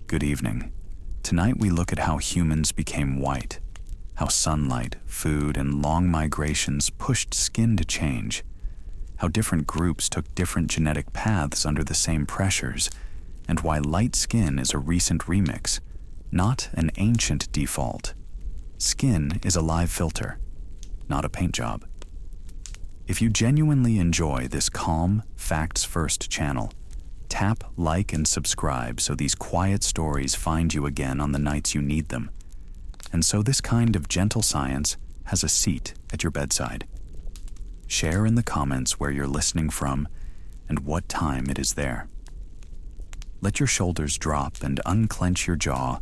Good evening. Tonight we look at how humans became white, how sunlight, food, and long migrations pushed skin to change, how different groups took different genetic paths under the same pressures, and why light skin is a recent remix, not an ancient default. Skin is a live filter, not a paint job. If you genuinely enjoy this calm, facts-first channel, tap, like, and subscribe so these quiet stories find you again on the nights you need them. And so this kind of gentle science has a seat at your bedside. Share in the comments where you're listening from and what time it is there. Let your shoulders drop and unclench your jaw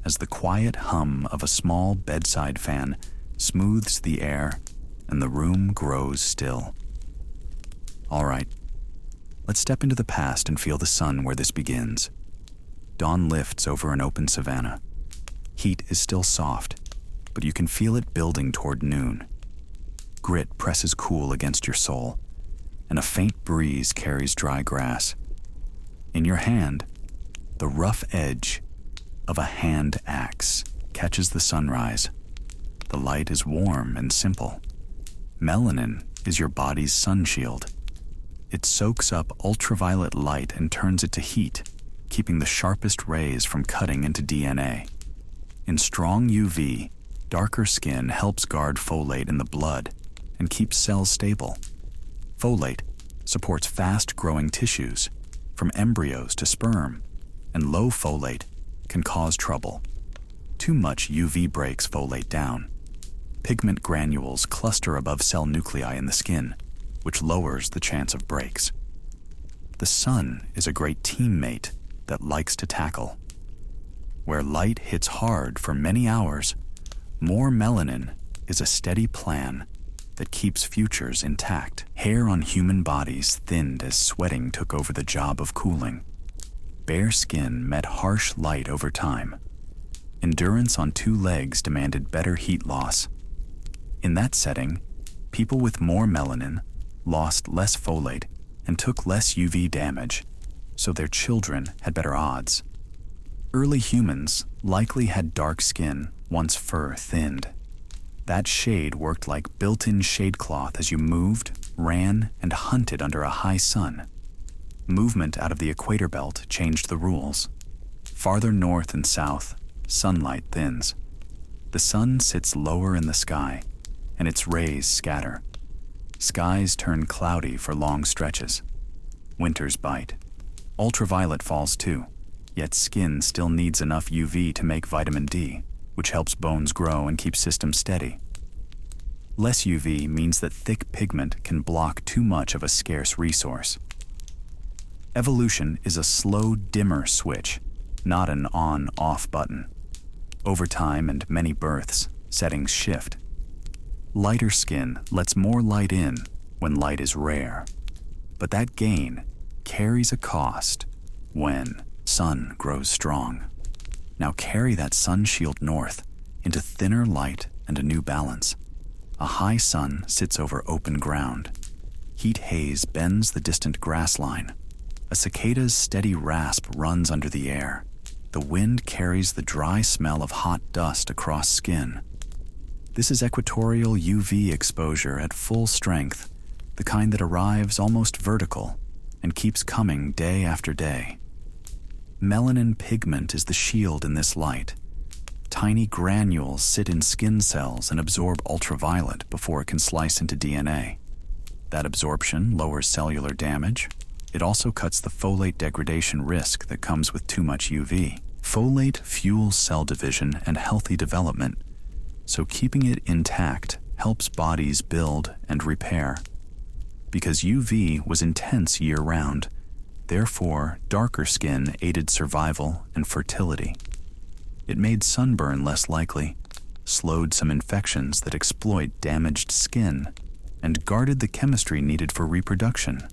as the quiet hum of a small bedside fan smooths the air and the room grows still. All right, let's step into the past and feel the sun where this begins. Dawn lifts over an open savanna. Heat is still soft, but you can feel it building toward noon. Grit presses cool against your soul, and a faint breeze carries dry grass. In your hand, the rough edge of a hand axe catches the sunrise. The light is warm and simple. Melanin is your body's sun shield. It soaks up ultraviolet light and turns it to heat, keeping the sharpest rays from cutting into DNA. In strong UV, darker skin helps guard folate in the blood and keeps cells stable. Folate supports fast-growing tissues, from embryos to sperm, and low folate can cause trouble. Too much UV breaks folate down. Pigment granules cluster above cell nuclei in the skin, which lowers the chance of breaks. The sun is a great teammate that likes to tackle. Where light hits hard for many hours, more melanin is a steady plan that keeps futures intact. Hair on human bodies thinned as sweating took over the job of cooling. Bare skin met harsh light over time. Endurance on two legs demanded better heat loss. In that setting, people with more melanin lost less folate and took less UV damage, so their children had better odds. Early humans likely had dark skin once fur thinned. That shade worked like built-in shade cloth as you moved, ran, and hunted under a high sun. Movement out of the equator belt changed the rules. Farther north and south, sunlight thins. The sun sits lower in the sky, and its rays scatter. Skies turn cloudy for long stretches. Winters bite. Ultraviolet falls too, yet skin still needs enough UV to make vitamin D, which helps bones grow and keep systems steady. Less UV means that thick pigment can block too much of a scarce resource. Evolution is a slow dimmer switch, not an on-off button. Over time and many births, settings shift. Lighter skin lets more light in when light is rare. But that gain carries a cost when sun grows strong. Now carry that sun shield north into thinner light and a new balance. A high sun sits over open ground. Heat haze bends the distant grass line. A cicada's steady rasp runs under the air. The wind carries the dry smell of hot dust across skin. This is equatorial UV exposure at full strength, the kind that arrives almost vertical and keeps coming day after day. Melanin pigment is the shield in this light. Tiny granules sit in skin cells and absorb ultraviolet before it can slice into DNA. That absorption lowers cellular damage. It also cuts the folate degradation risk that comes with too much UV. Folate fuels cell division and healthy development, so keeping it intact helps bodies build and repair. Because UV was intense year-round, therefore darker skin aided survival and fertility. It made sunburn less likely, slowed some infections that exploit damaged skin, and guarded the chemistry needed for reproduction.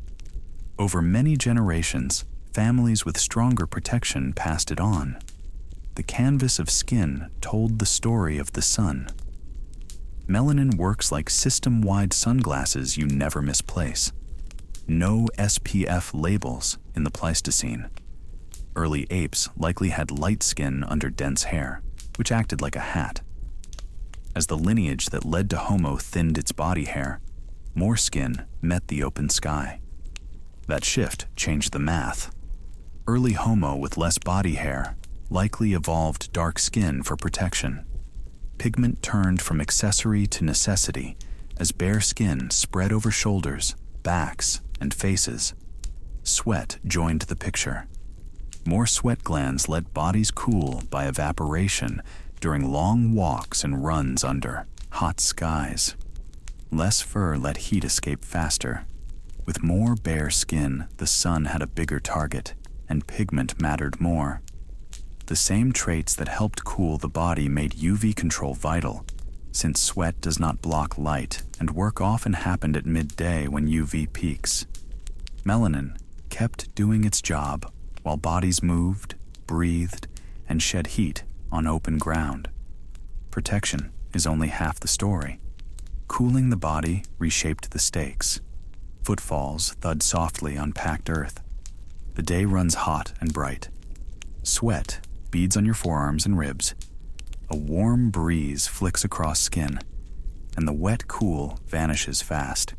Over many generations, families with stronger protection passed it on. The canvas of skin told the story of the sun. Melanin works like system-wide sunglasses you never misplace. No SPF labels in the Pleistocene. Early apes likely had light skin under dense hair, which acted like a hat. As the lineage that led to Homo thinned its body hair, more skin met the open sky. That shift changed the math. Early Homo with less body hair likely evolved dark skin for protection. Pigment turned from accessory to necessity as bare skin spread over shoulders, backs, and faces. Sweat joined the picture. More sweat glands let bodies cool by evaporation during long walks and runs under hot skies. Less fur let heat escape faster. With more bare skin, the sun had a bigger target, and pigment mattered more. The same traits that helped cool the body made UV control vital, since sweat does not block light, and work often happened at midday when UV peaks. Melanin kept doing its job while bodies moved, breathed, and shed heat on open ground. Protection is only half the story. Cooling the body reshaped the stakes. Footfalls thud softly on packed earth. The day runs hot and bright. Sweat beads on your forearms and ribs. A warm breeze flicks across skin, and the wet cool vanishes fast.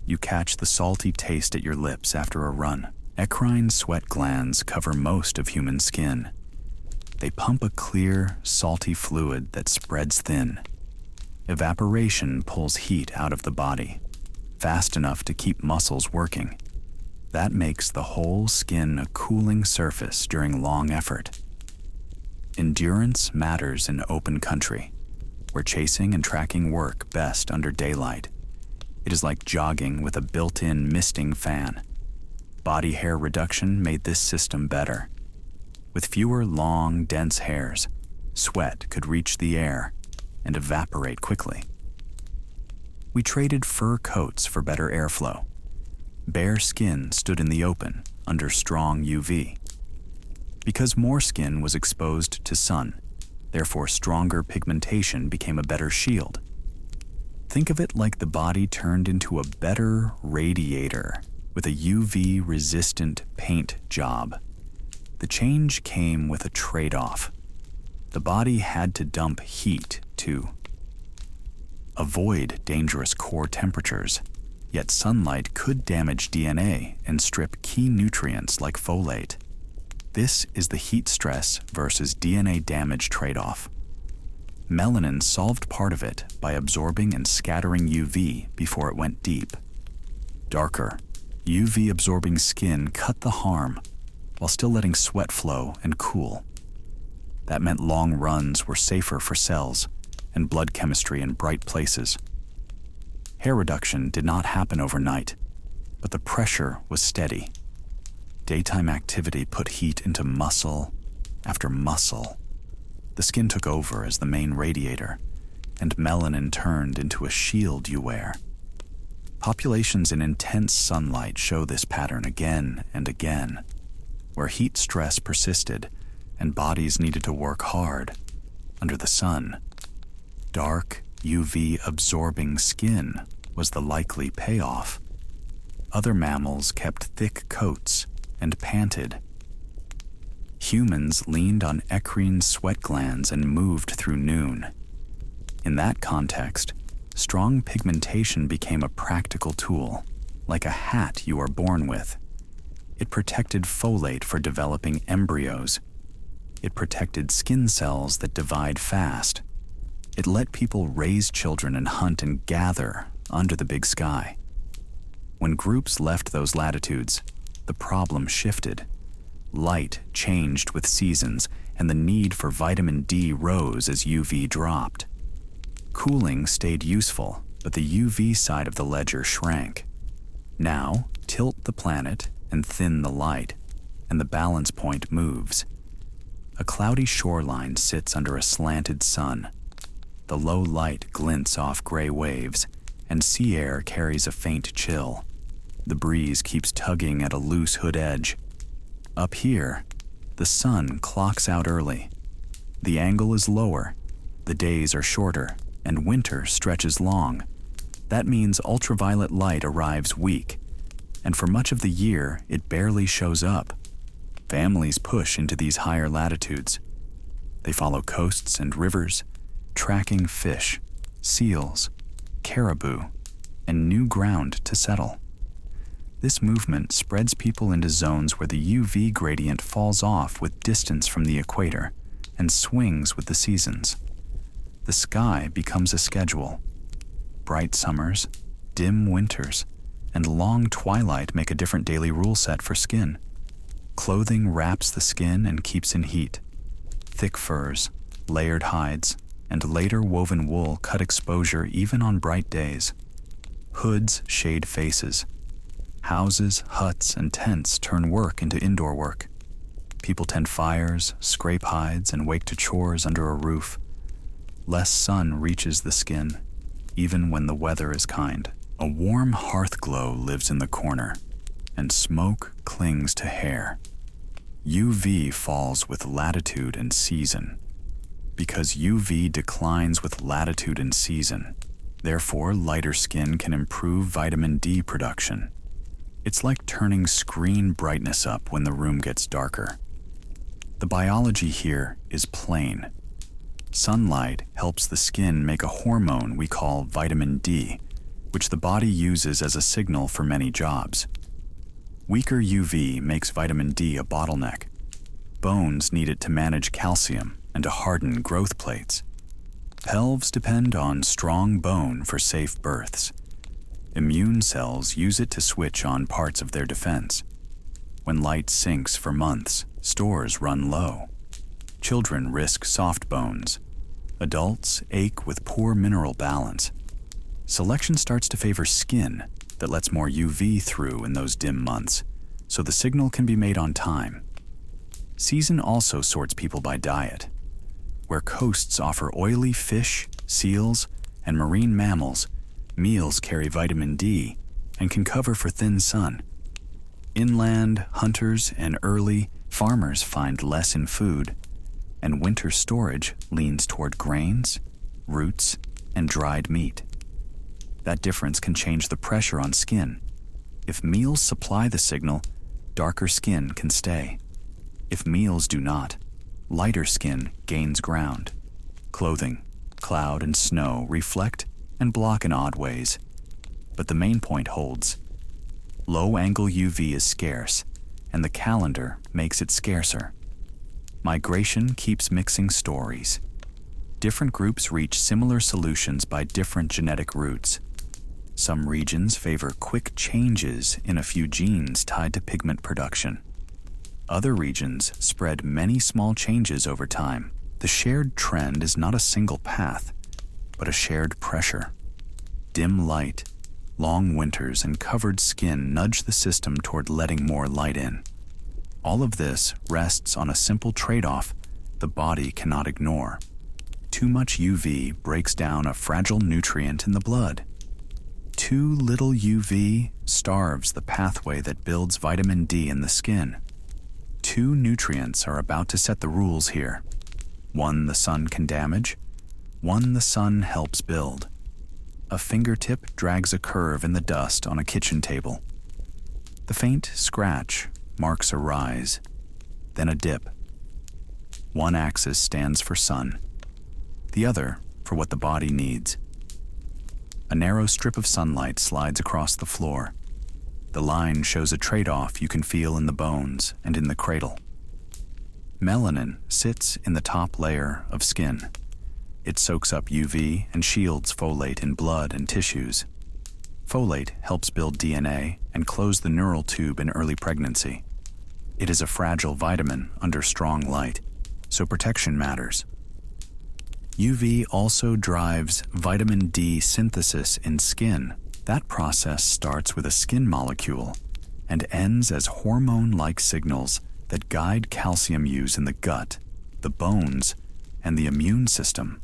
You catch the salty taste at your lips after a run. Eccrine sweat glands cover most of human skin. They pump a clear, salty fluid that spreads thin. Evaporation pulls heat out of the body, fast enough to keep muscles working. That makes the whole skin a cooling surface during long effort. Endurance matters in open country, where chasing and tracking work best under daylight. It is like jogging with a built-in misting fan. Body hair reduction made this system better. With fewer long, dense hairs, sweat could reach the air and evaporate quickly. We traded fur coats for better airflow. Bare skin stood in the open under strong UV. Because more skin was exposed to sun, therefore stronger pigmentation became a better shield. Think of it like the body turned into a better radiator with a UV-resistant paint job. The change came with a trade-off. The body had to dump heat to avoid dangerous core temperatures, yet sunlight could damage DNA and strip key nutrients like folate. This is the heat stress versus DNA damage trade-off. Melanin solved part of it by absorbing and scattering UV before it went deep. Darker, UV-absorbing skin cut the harm while still letting sweat flow and cool. That meant long runs were safer for cells and blood chemistry in bright places. Hair reduction did not happen overnight, but the pressure was steady. Daytime activity put heat into muscle after muscle. The skin took over as the main radiator, and melanin turned into a shield you wear. Populations in intense sunlight show this pattern again and again, where heat stress persisted and bodies needed to work hard under the sun. Dark, UV-absorbing skin was the likely payoff. Other mammals kept thick coats and panted. Humans leaned on eccrine sweat glands and moved through noon. In that context, strong pigmentation became a practical tool, like a hat you are born with. It protected folate for developing embryos. It protected skin cells that divide fast. It let people raise children and hunt and gather under the big sky. When groups left those latitudes, the problem shifted. Light changed with seasons, and the need for vitamin D rose as UV dropped. Cooling stayed useful, but the UV side of the ledger shrank. Now, tilt the planet and thin the light, and the balance point moves. A cloudy shoreline sits under a slanted sun. The low light glints off gray waves, and sea air carries a faint chill. The breeze keeps tugging at a loose hood edge. Up here, the sun clocks out early. The angle is lower, the days are shorter, and winter stretches long. That means ultraviolet light arrives weak, and for much of the year, it barely shows up. Families push into these higher latitudes. They follow coasts and rivers, tracking fish, seals, caribou, and new ground to settle. This movement spreads people into zones where the UV gradient falls off with distance from the equator and swings with the seasons. The sky becomes a schedule. Bright summers, dim winters, and long twilight make a different daily rule set for skin. Clothing wraps the skin and keeps in heat. Thick furs, layered hides, and later woven wool cut exposure even on bright days. Hoods shade faces. Houses, huts, and tents turn work into indoor work. People tend fires, scrape hides, and wake to chores under a roof. Less sun reaches the skin, even when the weather is kind. A warm hearth glow lives in the corner, and smoke clings to hair. UV falls with latitude and season. Because UV declines with latitude and season, therefore lighter skin can improve vitamin D production. It's like turning screen brightness up when the room gets darker. The biology here is plain. Sunlight helps the skin make a hormone we call vitamin D, which the body uses as a signal for many jobs. Weaker UV makes vitamin D a bottleneck. Bones need it to manage calcium and to harden growth plates. Pelves depend on strong bone for safe births. Immune cells use it to switch on parts of their defense. When light sinks for months, stores run low. Children risk soft bones. Adults ache with poor mineral balance. Selection starts to favor skin that lets more UV through in those dim months, so the signal can be made on time. Season also sorts people by diet. Where coasts offer oily fish, seals, and marine mammals, meals carry vitamin D and can cover for thin sun. Inland, hunters and early farmers find less in food, and winter storage leans toward grains, roots, and dried meat. That difference can change the pressure on skin. If meals supply the signal, darker skin can stay. If meals do not, lighter skin gains ground. Clothing, cloud, and snow reflect and block in odd ways, but the main point holds. Low-angle UV is scarce, and the calendar makes it scarcer. Migration keeps mixing stories. Different groups reach similar solutions by different genetic routes. Some regions favor quick changes in a few genes tied to pigment production. Other regions spread many small changes over time. The shared trend is not a single path, but a shared pressure. Dim light, long winters, and covered skin nudge the system toward letting more light in. All of this rests on a simple trade-off the body cannot ignore. Too much UV breaks down a fragile nutrient in the blood. Too little UV starves the pathway that builds vitamin D in the skin. Two nutrients are about to set the rules here. One the sun can damage, one the sun helps build. A fingertip drags a curve in the dust on a kitchen table. The faint scratch marks a rise, then a dip. One axis stands for sun, the other for what the body needs. A narrow strip of sunlight slides across the floor. The line shows a trade-off you can feel in the bones and in the cradle. Melanin sits in the top layer of skin. It soaks up UV and shields folate in blood and tissues. Folate helps build DNA and close the neural tube in early pregnancy. It is a fragile vitamin under strong light, so protection matters. UV also drives vitamin D synthesis in skin. That process starts with a skin molecule and ends as hormone-like signals that guide calcium use in the gut, the bones, and the immune system.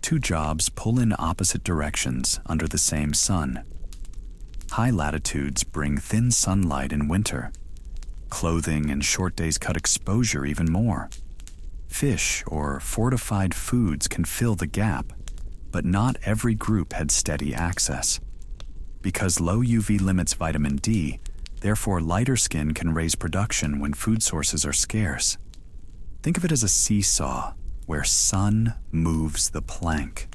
Two jobs pull in opposite directions under the same sun. High latitudes bring thin sunlight in winter. Clothing and short days cut exposure even more. Fish or fortified foods can fill the gap, but not every group had steady access. Because low UV limits vitamin D, Therefore, lighter skin can raise production when food sources are scarce. Think of it as a seesaw where sun moves the plank.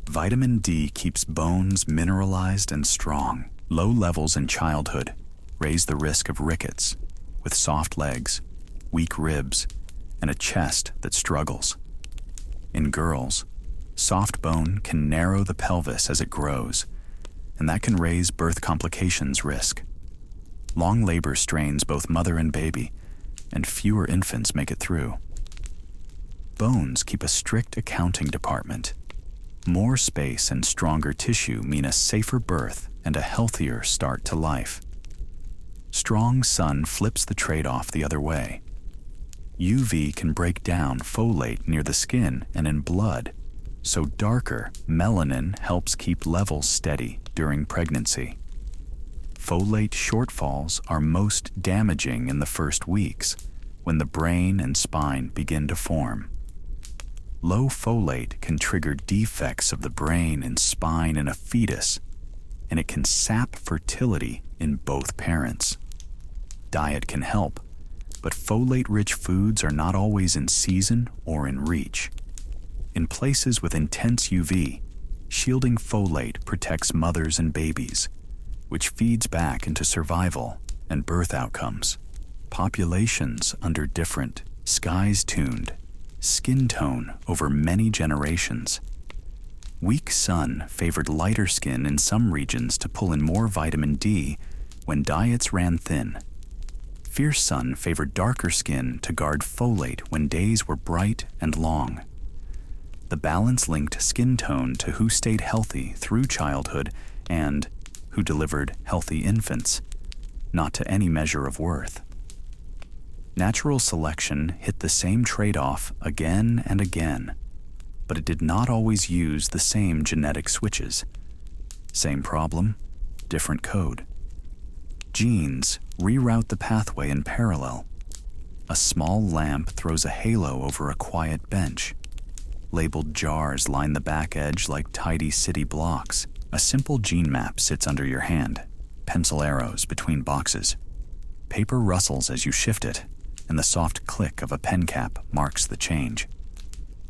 Vitamin D keeps bones mineralized and strong. Low levels in childhood raise the risk of rickets, with soft legs, weak ribs, and a chest that struggles. In girls, soft bone can narrow the pelvis as it grows, and that can raise birth complications risk. Long labor strains both mother and baby, and fewer infants make it through. Bones keep a strict accounting department. More space and stronger tissue mean a safer birth and a healthier start to life. Strong sun flips the trade-off the other way. UV can break down folate near the skin and in blood, so darker melanin helps keep levels steady during pregnancy. Folate shortfalls are most damaging in the first weeks, when the brain and spine begin to form. Low folate can trigger defects of the brain and spine in a fetus, and it can sap fertility in both parents. Diet can help, but folate-rich foods are not always in season or in reach. In places with intense UV, shielding folate protects mothers and babies, which feeds back into survival and birth outcomes. Populations under different, skies-tuned, skin tone over many generations. Weak sun favored lighter skin in some regions to pull in more vitamin D when diets ran thin. Fierce sun favored darker skin to guard folate when days were bright and long. The balance linked skin tone to who stayed healthy through childhood and who delivered healthy infants, not to any measure of worth. Natural selection hit the same trade-off again and again, but it did not always use the same genetic switches. Same problem, different code. Genes reroute the pathway in parallel. A small lamp throws a halo over a quiet bench. Labeled jars line the back edge like tidy city blocks. A simple gene map sits under your hand, pencil arrows between boxes. Paper rustles as you shift it, and the soft click of a pen cap marks the change.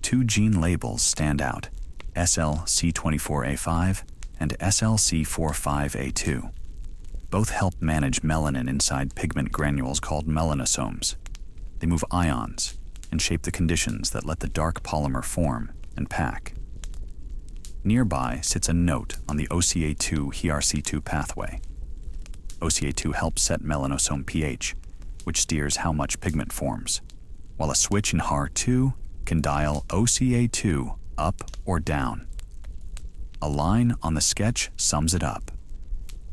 Two gene labels stand out, SLC24A5 and SLC45A2. Both help manage melanin inside pigment granules called melanosomes. They move ions and shape the conditions that let the dark polymer form and pack. Nearby sits a note on the OCA2 HERC2 pathway. OCA2 helps set melanosome pH, which steers how much pigment forms, while a switch in HER2 can dial OCA2 up or down. A line on the sketch sums it up.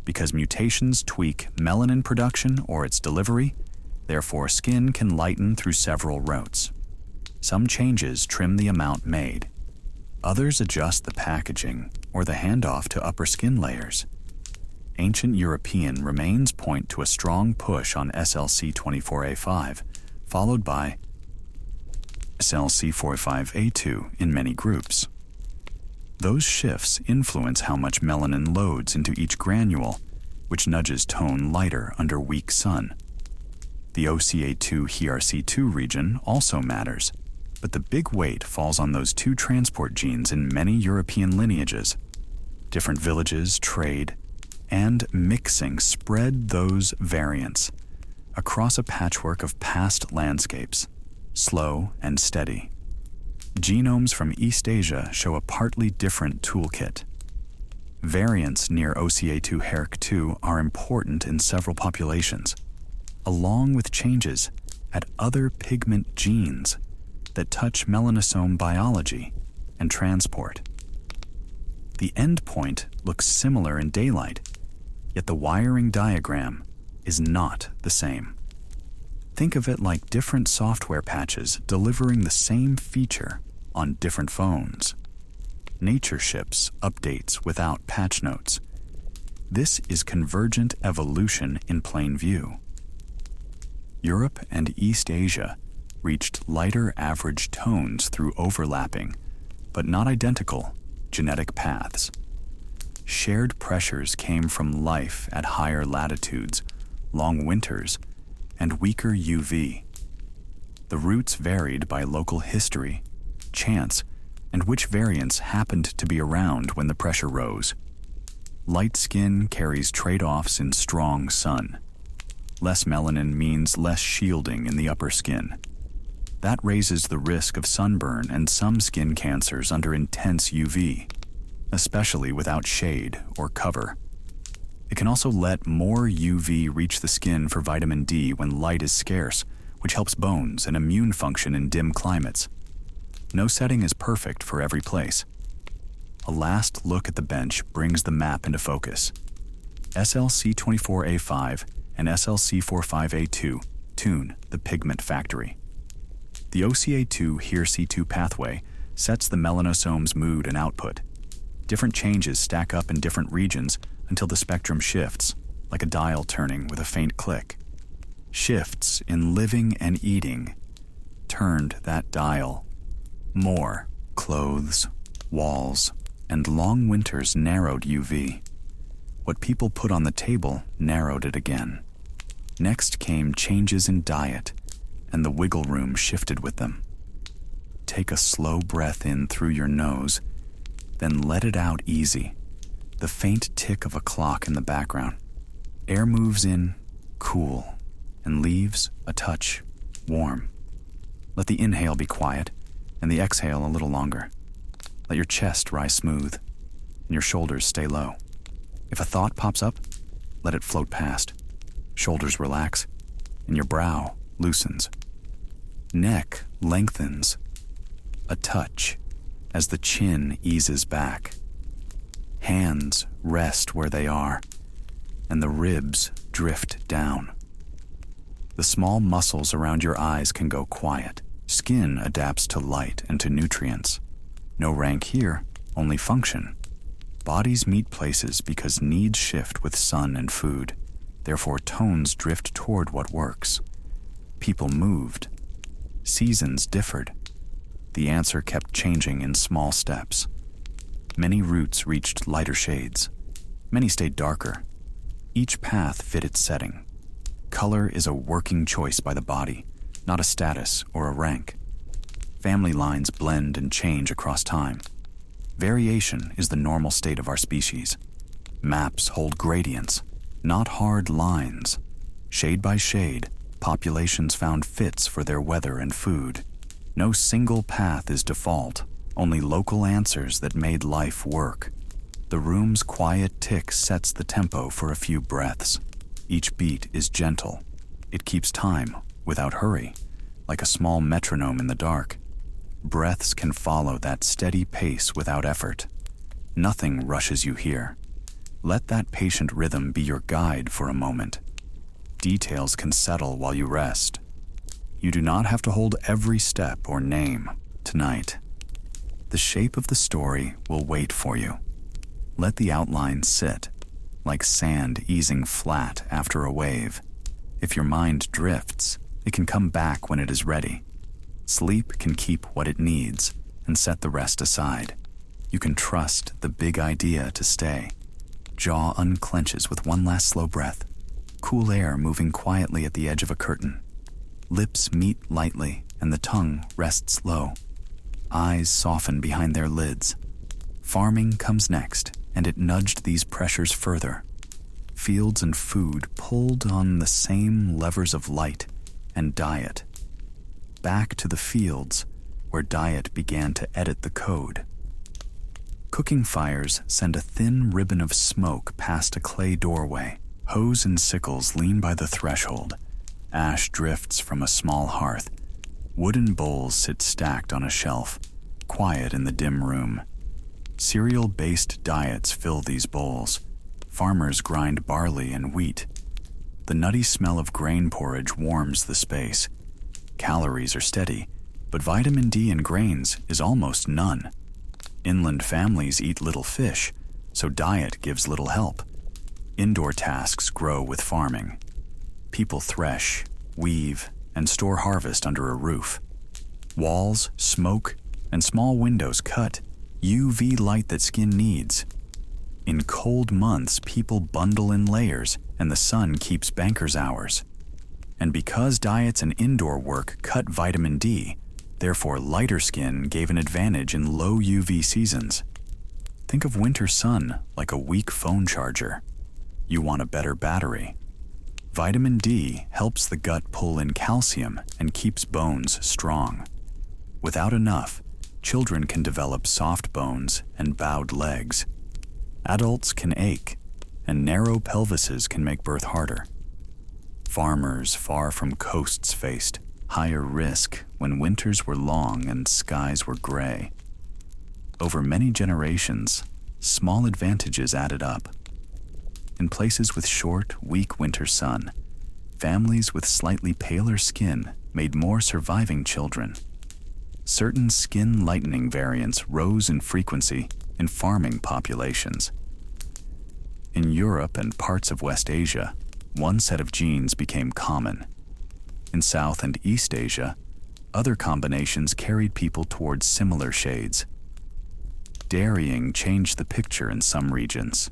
Because mutations tweak melanin production or its delivery, therefore skin can lighten through several routes. Some changes trim the amount made. Others adjust the packaging or the handoff to upper skin layers. Ancient European remains point to a strong push on SLC24A5, followed by SLC45A2 in many groups. Those shifts influence how much melanin loads into each granule, which nudges tone lighter under weak sun. The OCA2 HERC2 region also matters, but the big weight falls on those two transport genes in many European lineages. Different villages, trade, and mixing spread those variants across a patchwork of past landscapes, slow and steady. Genomes from East Asia show a partly different toolkit. Variants near OCA2 HERC2 are important in several populations, along with changes at other pigment genes that touch melanosome biology and transport. The endpoint looks similar in daylight, yet the wiring diagram is not the same. Think of it like different software patches delivering the same feature on different phones. Nature ships updates without patch notes. This is convergent evolution in plain view. Europe and East Asia reached lighter average tones through overlapping, but not identical, genetic paths. Shared pressures came from life at higher latitudes, long winters, and weaker UV. The routes varied by local history, chance, and which variants happened to be around when the pressure rose. Light skin carries trade-offs in strong sun. Less melanin means less shielding in the upper skin. That raises the risk of sunburn and some skin cancers under intense UV, especially without shade or cover. It can also let more UV reach the skin for vitamin D when light is scarce, which helps bones and immune function in dim climates. No setting is perfect for every place. A last look at the bench brings the map into focus. SLC24A5 and SLC45A2 tune the pigment factory. The OCA2 HERE-C2 pathway sets the melanosome's mood and output. Different changes stack up in different regions until the spectrum shifts, like a dial turning with a faint click. Shifts in living and eating turned that dial. More clothes, walls, and long winters narrowed UV. What people put on the table narrowed it again. Next came changes in diet, and the wiggle room shifted with them. Take a slow breath in through your nose, then let it out easy, the faint tick of a clock in the background. Air moves in, cool, and leaves a touch, warm. Let the inhale be quiet, and the exhale a little longer. Let your chest rise smooth, and your shoulders stay low. If a thought pops up, let it float past. Shoulders relax, and your brow loosens. Neck lengthens. A touch as the chin eases back. Hands rest where they are, and the ribs drift down. The small muscles around your eyes can go quiet. Skin adapts to light and to nutrients. No rank here, only function. Bodies meet places because needs shift with sun and food. Therefore, tones drift toward what works. People moved. Seasons differed. The answer kept changing in small steps. Many roots reached lighter shades. Many stayed darker. Each path fit its setting. Color is a working choice by the body, not a status or a rank. Family lines blend and change across time. Variation is the normal state of our species. Maps hold gradients, not hard lines. Shade by shade, populations found fits for their weather and food. No single path is default, only local answers that made life work. The room's quiet tick sets the tempo for a few breaths. Each beat is gentle. It keeps time without hurry, like a small metronome in the dark. Breaths can follow that steady pace without effort. Nothing rushes you here. Let that patient rhythm be your guide for a moment. Details can settle while you rest. You do not have to hold every step or name tonight. The shape of the story will wait for you. Let the outline sit, like sand easing flat after a wave. If your mind drifts, it can come back when it is ready. Sleep can keep what it needs and set the rest aside. You can trust the big idea to stay. Jaw unclenches with one last slow breath. Cool air moving quietly at the edge of a curtain. Lips meet lightly and the tongue rests low. Eyes soften behind their lids. Farming comes next, and it nudged these pressures further. Fields and food pulled on the same levers of light and diet. Back to the fields, where diet began to edit the code. Cooking fires send a thin ribbon of smoke past a clay doorway. Hoes and sickles lean by the threshold. Ash drifts from a small hearth. Wooden bowls sit stacked on a shelf, quiet in the dim room. Cereal-based diets fill these bowls. Farmers grind barley and wheat. The nutty smell of grain porridge warms the space. Calories are steady, but vitamin D in grains is almost none. Inland families eat little fish, so diet gives little help. Indoor tasks grow with farming. People thresh, weave, and store harvest under a roof. Walls, smoke, and small windows cut UV light that skin needs. In cold months, people bundle in layers and the sun keeps bankers' hours. And because diets and indoor work cut vitamin D, therefore lighter skin gave an advantage in low UV seasons. Think of winter sun like a weak phone charger. You want a better battery. Vitamin D helps the gut pull in calcium and keeps bones strong. Without enough, children can develop soft bones and bowed legs. Adults can ache, and narrow pelvises can make birth harder. Farmers far from coasts faced higher risk when winters were long and skies were gray. Over many generations, small advantages added up. In places with short, weak winter sun, families with slightly paler skin made more surviving children. Certain skin lightening variants rose in frequency in farming populations. In Europe and parts of West Asia, one set of genes became common. In South and East Asia, other combinations carried people towards similar shades. Dairying changed the picture in some regions.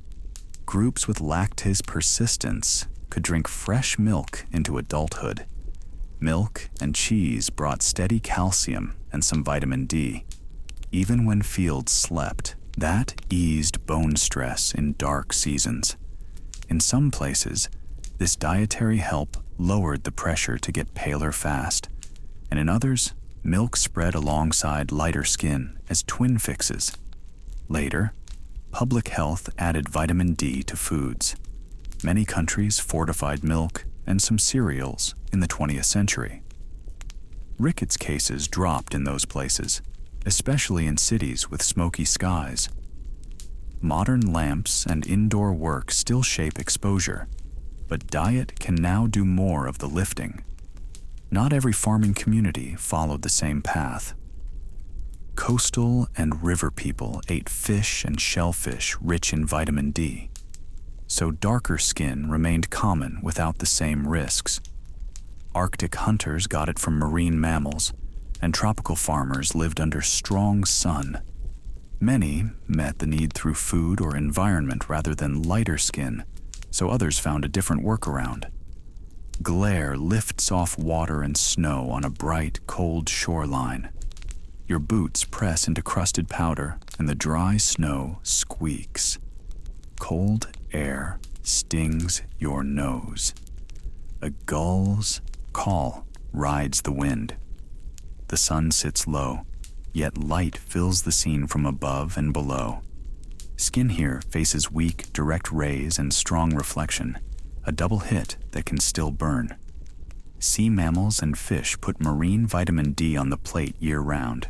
Groups with lactase persistence could drink fresh milk into adulthood. Milk and cheese brought steady calcium and some vitamin D. Even when fields slept, that eased bone stress in dark seasons. In some places, this dietary help lowered the pressure to get paler fast, and in others, milk spread alongside lighter skin as twin fixes. Later, public health added vitamin D to foods. Many countries fortified milk and some cereals in the 20th century. Rickets cases dropped in those places, especially in cities with smoky skies. Modern lamps and indoor work still shape exposure, but diet can now do more of the lifting. Not every farming community followed the same path. Coastal and river people ate fish and shellfish rich in vitamin D, so darker skin remained common without the same risks. Arctic hunters got it from marine mammals, and tropical farmers lived under strong sun. Many met the need through food or environment rather than lighter skin, so others found a different workaround. Glare lifts off water and snow on a bright, cold shoreline. Your boots press into crusted powder, and the dry snow squeaks. Cold air stings your nose. A gull's call rides the wind. The sun sits low, yet light fills the scene from above and below. Skin here faces weak, direct rays and strong reflection, a double hit that can still burn. Sea mammals and fish put marine vitamin D on the plate year-round.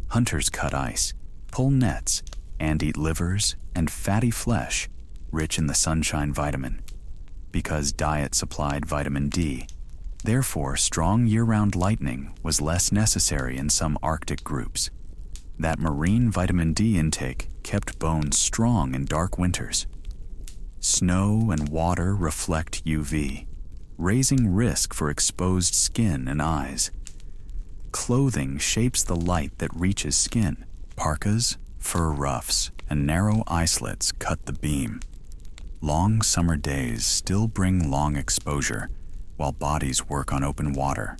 Hunters cut ice, pull nets, and eat livers and fatty flesh rich in the sunshine vitamin. Because diet supplied vitamin D, therefore strong year-round lightning was less necessary in some Arctic groups. That marine vitamin D intake kept bones strong in dark winters. Snow and water reflect UV, raising risk for exposed skin and eyes. Clothing shapes the light that reaches skin. Parkas, fur ruffs, and narrow eye slits cut the beam. Long summer days still bring long exposure, while bodies work on open water.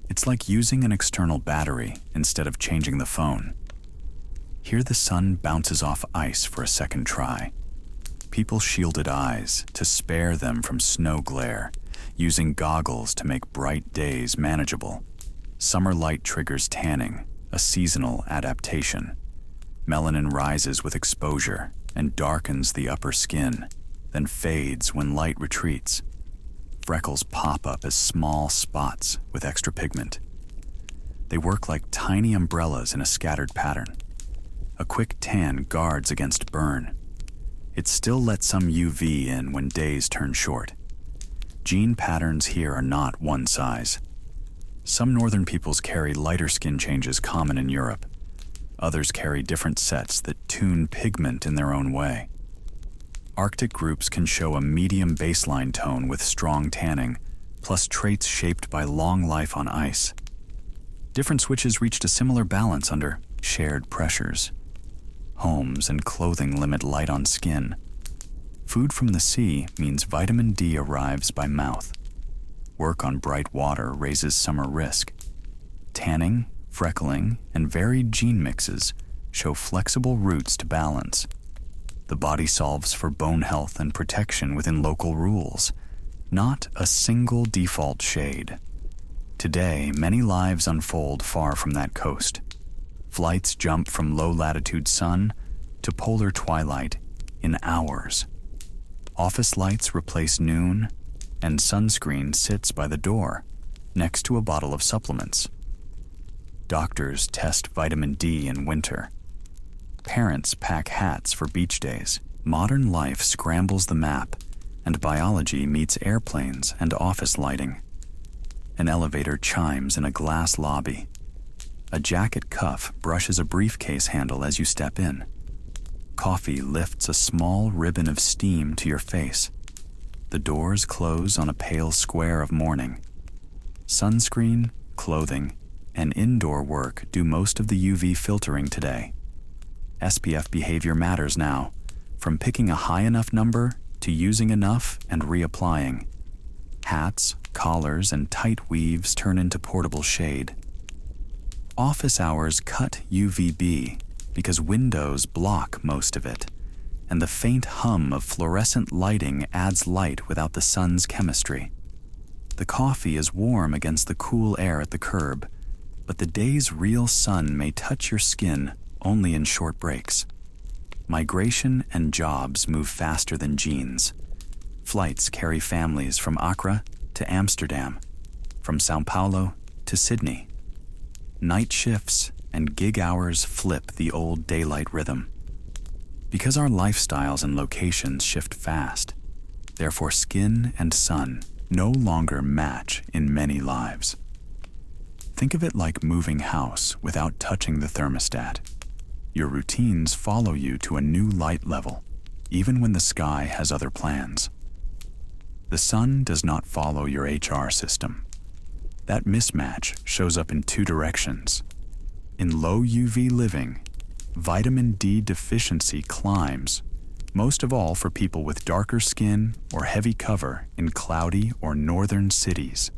It's like using an external battery instead of changing the phone. Here the sun bounces off ice for a second try. People shielded eyes to spare them from snow glare, using goggles to make bright days manageable. Summer light triggers tanning, a seasonal adaptation. Melanin rises with exposure and darkens the upper skin, then fades when light retreats. Freckles pop up as small spots with extra pigment. They work like tiny umbrellas in a scattered pattern. A quick tan guards against burn. It still lets some UV in when days turn short. Gene patterns here are not one size. Some northern peoples carry lighter skin changes common in Europe. Others carry different sets that tune pigment in their own way. Arctic groups can show a medium baseline tone with strong tanning, plus traits shaped by long life on ice. Different switches reached a similar balance under shared pressures. homes, and clothing limit light on skin. Food from the sea means vitamin D arrives by mouth. Work on bright water raises summer risk. Tanning, freckling, and varied gene mixes show flexible routes to balance. The body solves for bone health and protection within local rules, not a single default shade. Today, many lives unfold far from that coast. Flights jump from low-latitude sun to polar twilight in hours. Office lights replace noon, and sunscreen sits by the door, next to a bottle of supplements. Doctors test vitamin D in winter. Parents pack hats for beach days. Modern life scrambles the map, and biology meets airplanes and office lighting. An elevator chimes in a glass lobby. A jacket cuff brushes a briefcase handle as you step in. Coffee lifts a small ribbon of steam to your face. The doors close on a pale square of morning. Sunscreen, clothing, and indoor work do most of the UV filtering today. SPF behavior matters now, from picking a high enough number to using enough and reapplying. Hats, collars, and tight weaves turn into portable shade. Office hours cut UVB because windows block most of it, and the faint hum of fluorescent lighting adds light without the sun's chemistry. The coffee is warm against the cool air at the curb, but the day's real sun may touch your skin only in short breaks. Migration and jobs move faster than genes. Flights carry families from Accra to Amsterdam, from Sao Paulo to Sydney. Night shifts and gig hours flip the old daylight rhythm. Because our lifestyles and locations shift fast, therefore skin and sun no longer match in many lives. Think of it like moving house without touching the thermostat. Your routines follow you to a new light level, even when the sky has other plans. The sun does not follow your HR system. That mismatch shows up in two directions. In low UV living, vitamin D deficiency climbs, most of all for people with darker skin or heavy cover in cloudy or northern cities.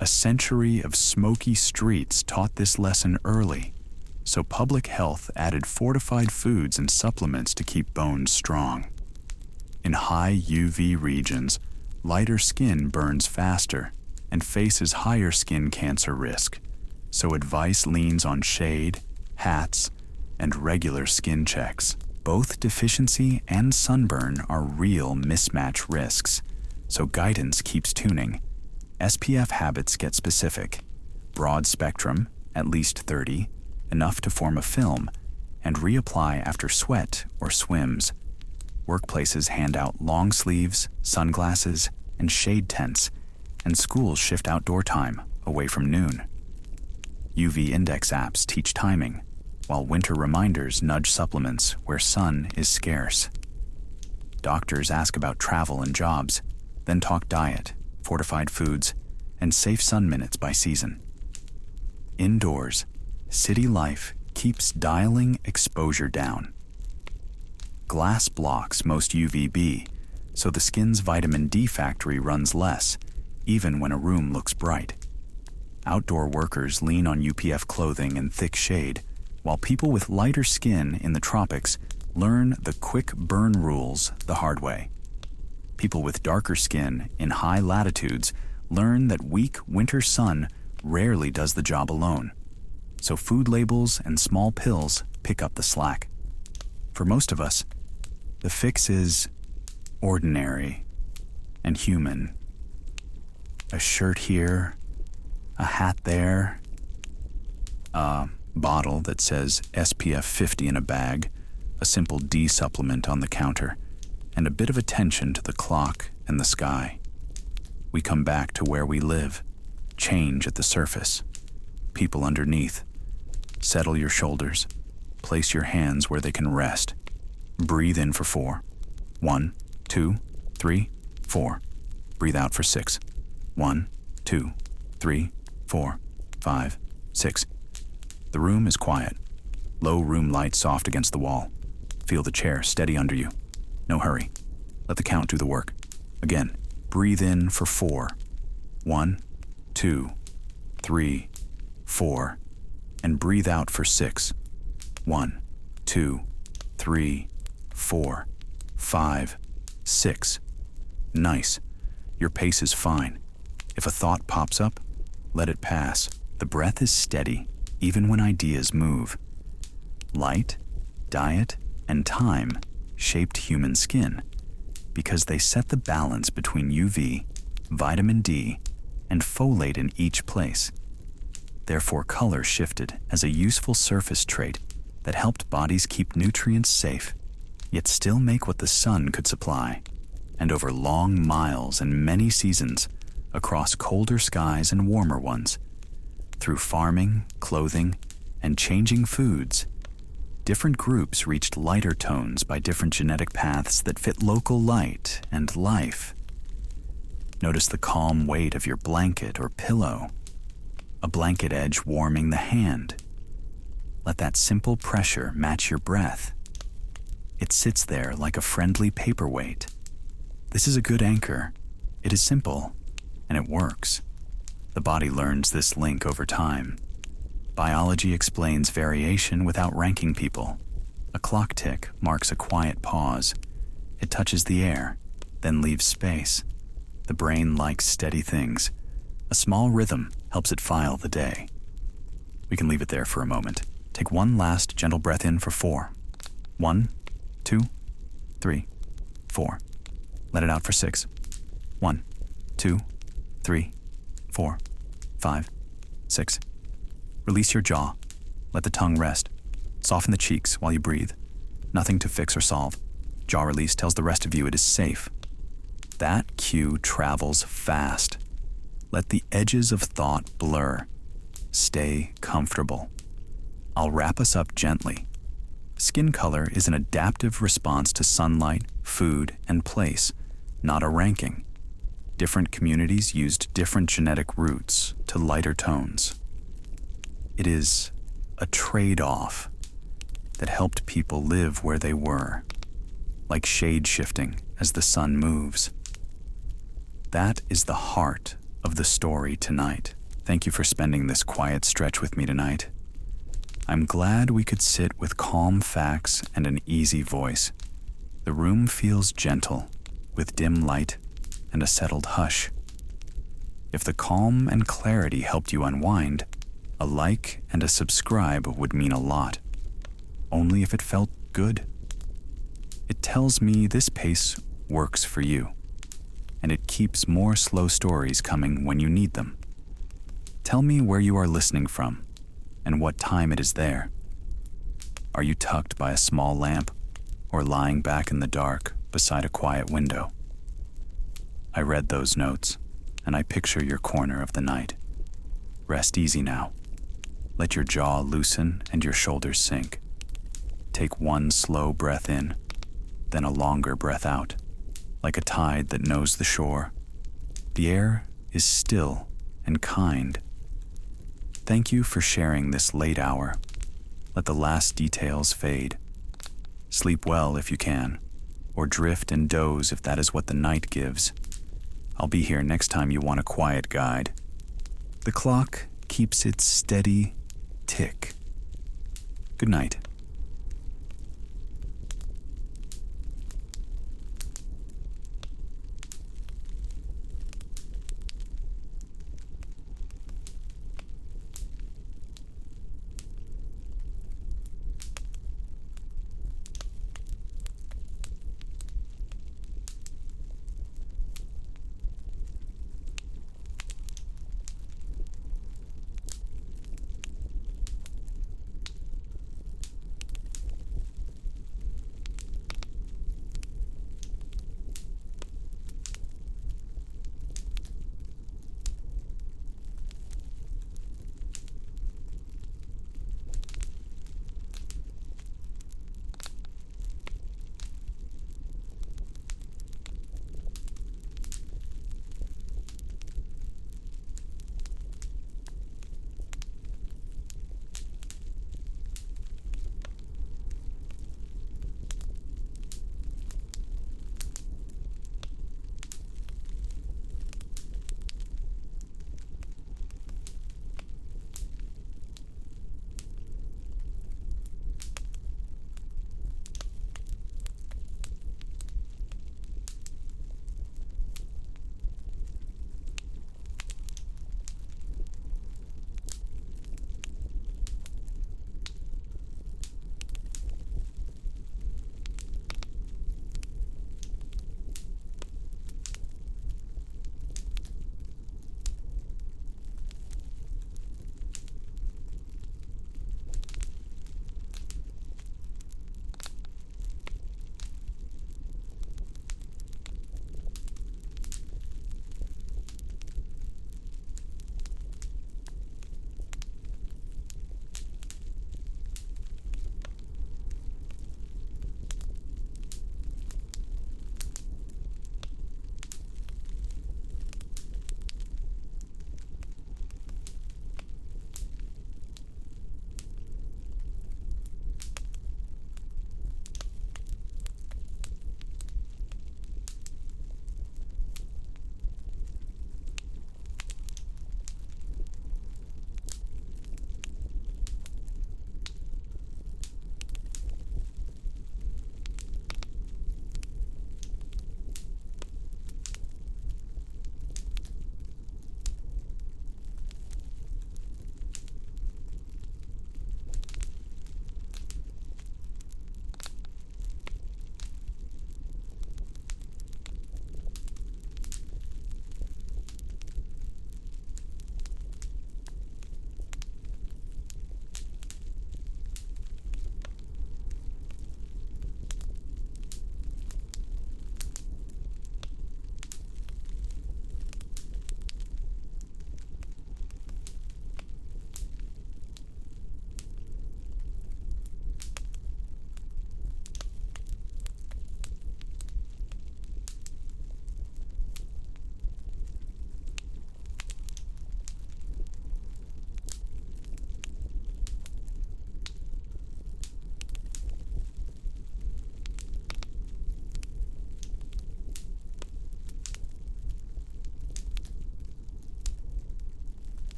A century of smoky streets taught this lesson early, so public health added fortified foods and supplements to keep bones strong. In high UV regions, lighter skin burns faster and faces higher skin cancer risk, so advice leans on shade, hats, and regular skin checks. Both deficiency and sunburn are real mismatch risks, so guidance keeps tuning. SPF habits get specific. Broad spectrum, at least 30, enough to form a film, and reapply after sweat or swims. Workplaces hand out long sleeves, sunglasses, and shade tents, and schools shift outdoor time away from noon. UV index apps teach timing, while winter reminders nudge supplements where sun is scarce. Doctors ask about travel and jobs, then talk diet, fortified foods, and safe sun minutes by season. Indoors, city life keeps dialing exposure down. Glass blocks most UVB, so the skin's vitamin D factory runs less, even when a room looks bright. Outdoor workers lean on UPF clothing and thick shade, while people with lighter skin in the tropics learn the quick burn rules the hard way. People with darker skin in high latitudes learn that weak winter sun rarely does the job alone, so food labels and small pills pick up the slack. For most of us, the fix is ordinary and human. A shirt here, a hat there, a bottle that says SPF 50 in a bag, a simple D supplement on the counter, and a bit of attention to the clock and the sky. We come back to where we live, change at the surface, people underneath. Settle your shoulders, place your hands where they can rest. Breathe in for 4. 1, 2, 3, 4. Breathe out for 6. 1, 2, 3, 4, 5, 6. The room is quiet. Low room light soft against the wall. Feel the chair steady under you. No hurry. Let the count do the work. Again, breathe in for 4. 1, 2, 3, 4. And breathe out for 6. 1, 2, 3, 4, 5, 6. Nice. Your pace is fine. If a thought pops up, let it pass. The breath is steady, even when ideas move. Light, diet, and time shaped human skin because they set the balance between UV, vitamin D, and folate in each place. Therefore, color shifted as a useful surface trait that helped bodies keep nutrients safe, yet still make what the sun could supply. And over long miles and many seasons, across colder skies and warmer ones, through farming, clothing, and changing foods, different groups reached lighter tones by different genetic paths that fit local light and life. Notice the calm weight of your blanket or pillow, a blanket edge warming the hand. Let that simple pressure match your breath. It sits there like a friendly paperweight. This is a good anchor. It is simple, and it works. The body learns this link over time. Biology explains variation without ranking people. A clock tick marks a quiet pause. It touches the air, then leaves space. The brain likes steady things. A small rhythm helps it file the day. We can leave it there for a moment. Take one last gentle breath in for 4. 1, 2, 3, 4. Let it out for 6. 1, 2, 3, 4, 5, 6. Release your jaw. Let the tongue rest. Soften the cheeks while you breathe. Nothing to fix or solve. Jaw release tells the rest of you it is safe. That cue travels fast. Let the edges of thought blur. Stay comfortable. I'll wrap us up gently. Skin color is an adaptive response to sunlight, food, and place, not a ranking. Different communities used different genetic routes to lighter tones. It is a trade-off that helped people live where they were, like shade shifting as the sun moves. That is the heart of the story tonight. Thank you for spending this quiet stretch with me tonight. I'm glad we could sit with calm facts and an easy voice. The room feels gentle, with dim light and a settled hush. If the calm and clarity helped you unwind, a like and a subscribe would mean a lot, only if it felt good. It tells me this pace works for you, and it keeps more slow stories coming when you need them. Tell me where you are listening from and what time it is there. Are you tucked by a small lamp or lying back in the dark beside a quiet window? I read those notes, and I picture your corner of the night. Rest easy now. Let your jaw loosen and your shoulders sink. Take one slow breath in, then a longer breath out, like a tide that knows the shore. The air is still and kind. Thank you for sharing this late hour. Let the last details fade. Sleep well if you can, or drift and doze if that is what the night gives. I'll be here next time you want a quiet guide. The clock keeps its steady tick. Good night.